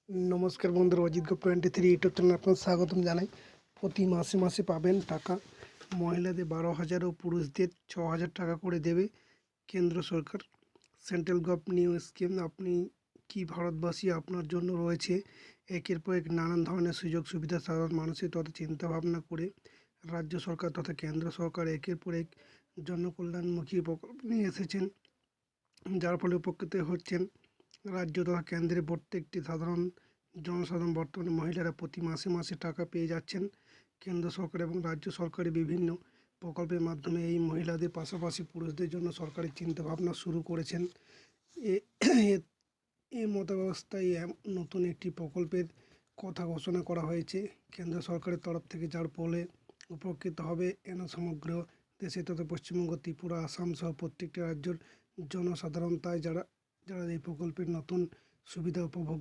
নমস্কার বন্ধুরা, অজিত গো 23 ইউটিউব চ্যানেলে আপনাদের স্বাগতম জানাই। প্রতি মাসে মাসে পাবেন টাকা। মহিলাদের 12,000 ও পুরুষদের 6,000 টাকা করে দেবে কেন্দ্র সরকার। Central new scheme. আপনি কি ভারতবাসী, আপনার জন্য রয়েছে একের পর এক নানান ধরনের সুযোগ সুবিধা। সাধারণ মানুষের তথা চিন্তাভাবনা করে রাজ্য সরকার তথা কেন্দ্র সরকার একের পর এক জনকল্যাণমুখী প্রকল্প নিয়ে এসেছেন, যার ফলে উপকৃত হচ্ছেন রাজ্য তথা কেন্দ্রের প্রত্যেকটি জনসাধারণ। বর্তমানে মহিলারা প্রতি মাসে মাসে টাকা পেয়ে যাচ্ছেন কেন্দ্র সরকার এবং রাজ্য সরকারের বিভিন্ন প্রকল্পের মাধ্যমে। এই মহিলাদের পাশাপাশি পুরুষদের জন্য সরকারের চিন্তাভাবনা শুরু করেছেন। এই মতাব্যবস্থায় নতুন একটি প্রকল্পের কথা ঘোষণা করা হয়েছে কেন্দ্র সরকারের তরফ থেকে, যার ফলে উপকৃত হবে এন সমগ্র দেশে তথা পশ্চিমবঙ্গ, ত্রিপুরা, আসাম সহ প্রত্যেকটি রাজ্যের জনসাধারণ। তাই যারা এই প্রকল্পের নতুন সুবিধা উপভোগ